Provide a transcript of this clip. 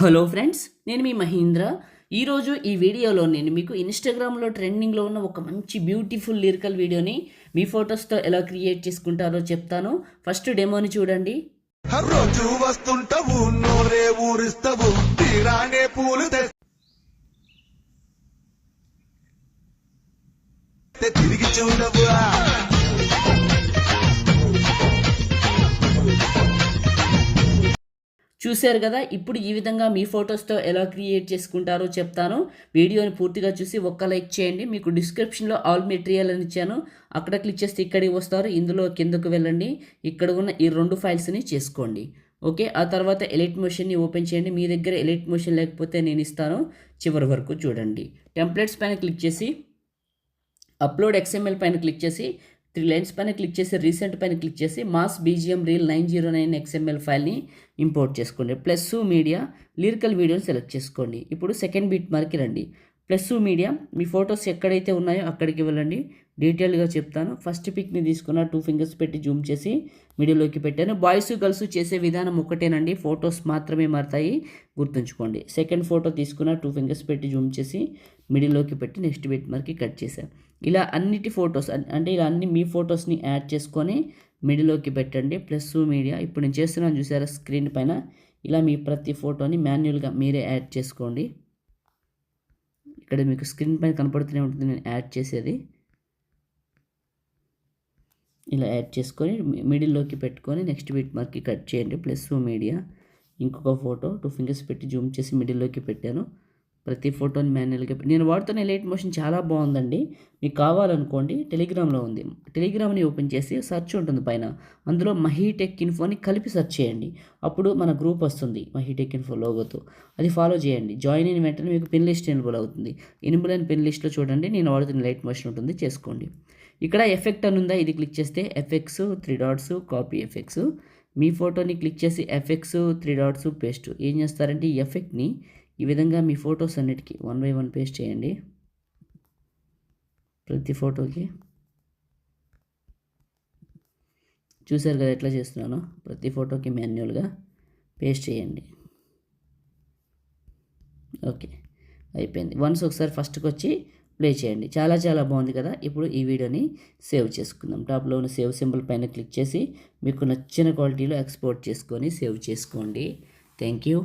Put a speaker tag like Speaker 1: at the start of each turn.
Speaker 1: Hello friends, నేను మీ మహీంద్ర. ఈరోజు ఈ వీడియోలో నేను మీకు ఇన్స్టాగ్రామ్లో ట్రెండింగ్లో ఉన్న ఒక మంచి బ్యూటిఫుల్ లిరికల్ వీడియోని మీ ఫొటోస్తో ఎలా క్రియేట్ చేసుకుంటారో చెప్తాను. ఫస్ట్ డెమోని చూడండి.
Speaker 2: రోజు వస్తుంటావు నోరే ఊరిస్తావు తీరానే పూలు తిరిగి చూడవు.
Speaker 1: చూశారు కదా, ఇప్పుడు ఈ విధంగా మీ ఫొటోస్తో ఎలా క్రియేట్ చేసుకుంటారో చెప్తాను. వీడియోని పూర్తిగా చూసి ఒక్క లైక్ చేయండి. మీకు డిస్క్రిప్షన్లో ఆల్ మెటీరియల్ అని ఇచ్చాను, అక్కడ క్లిక్ చేస్తే ఇక్కడికి వస్తారు. ఇందులో కిందకు వెళ్ళండి, ఇక్కడ ఉన్న ఈ 2 ఫైల్స్ని చేసుకోండి. ఓకే, ఆ తర్వాత ఎలిట్ మోషన్ని ఓపెన్ చేయండి. మీ దగ్గర ఎలిట్ మోషన్ లేకపోతే నేను ఇస్తాను, చివరి వరకు చూడండి. టెంప్లెట్స్ పైన క్లిక్ చేసి అప్లోడ్ XML పైన క్లిక్ చేసి 3 లైన్స్ పైన క్లిక్ చేసి రీసెంట్ పైన క్లిక్ చేసి మాస్ బీజిఎం రీల్ 909 XML ఫైల్ని ఇంపోర్ట్ చేసుకోండి. ప్లస్ మీడియా లిరికల్ వీడియోని సెలెక్ట్ చేసుకోండి. ఇప్పుడు సెకండ్ బిట్ మార్క్కి రండి. ప్లస్ మీడియా మీ ఫొటోస్ ఎక్కడైతే ఉన్నాయో అక్కడికి వెళ్ళండి. డీటెయిల్గా చెప్తాను. ఫస్ట్ పిక్ని తీసుకున్న 2 ఫింగర్స్ పెట్టి జూమ్ చేసి మిడిల్లోకి పెట్టాను. బాయ్స్ గర్ల్స్ చేసే విధానం ఒకటేనండి, ఫొటోస్ మాత్రమే మారుతాయి, గుర్తుంచుకోండి. సెకండ్ ఫోటో తీసుకున్న 2 ఫింగర్స్ పెట్టి జూమ్ చేసి మిడిల్లోకి పెట్టి నెక్స్ట్ బిట్ మార్క్కి కట్ చేశాను. ఇలా అన్నిటి ఫొటోస్ అంటే ఇలా అన్ని మీ ఫొటోస్ని యాడ్ చేసుకొని మిడిల్లోకి పెట్టండి. ప్లస్ మీడియా ఇప్పుడు నేను చేస్తున్నాను చూసారా స్క్రీన్ పైన, ఇలా మీ ప్రతి ఫోటోని మాన్యువల్గా మీరే యాడ్ చేసుకోండి. ఇక్కడ మీకు స్క్రీన్ పైన కనపడుతూనే ఉంటుంది నేను యాడ్ చేసేది. ఇలా యాడ్ చేసుకొని మిడిల్లోకి పెట్టుకొని నెక్స్ట్ బిట్ మార్క్కి కట్ చేయండి. ప్లస్ మీడియా ఇంకొక ఫోటో 2 ఫింగర్స్ పెట్టి జూమ్ చేసి మిడిల్లోకి పెట్టాను. ప్రతి ఫోటోని మాన్యువల్గా నేను వాడుతున్న ఎలైట్ మోషన్ చాలా బాగుందండి. మీకు కావాలనుకోండి, టెలిగ్రామ్లో ఉంది. టెలిగ్రామ్ని ఓపెన్ చేసి సెర్చ్ ఉంటుంది పైన, అందులో మహీటెక్ ఇన్ఫోని కలిపి సెర్చ్ చేయండి. అప్పుడు మన గ్రూప్ వస్తుంది మహీటెక్ ఇన్ఫో లోగోతో, అది ఫాలో చేయండి. జాయిన్ అయిన వెంటనే మీకు పిన్ లిస్ట్ ఎనిబుల్ అవుతుంది. ఎనిబుల్ అయిన పిన్ లిస్ట్లో చూడండి నేను వాడుతున్న ఎలైట్ మోషన్ ఉంటుంది, చేసుకోండి. ఇక్కడ ఎఫెక్ట్ అని ఉందా, ఇది క్లిక్ చేస్తే ఎఫెక్ట్స్ 3 డాట్స్ కాపీ ఎఫెక్ట్స్. మీ ఫోటోని క్లిక్ చేసి ఎఫెక్ట్స్ 3 డాట్స్ పేస్ట్. ఏం చేస్తారంటే ఈ ఎఫెక్ట్ని ఈ విధంగా మీ ఫొటోస్ అన్నిటికీ 1 బై 1 పేస్ట్ చేయండి. ప్రతి ఫోటోకి చూసారు కదా ఎట్లా చేస్తున్నానో, ప్రతి ఫోటోకి మాన్యువల్గా పేస్ట్ చేయండి. ఓకే, అయిపోయింది. వన్స్ ఒకసారి ఫస్ట్కి వచ్చి ప్లే చేయండి. చాలా చాలా బాగుంది కదా. ఇప్పుడు ఈ వీడియోని సేవ్ చేసుకుందాం. టాప్లో ఉన్న సేవ్ సింబల్ పైన క్లిక్ చేసి మీకు నచ్చిన క్వాలిటీలో ఎక్స్పోర్ట్ చేసుకొని సేవ్ చేసుకోండి. Thank you.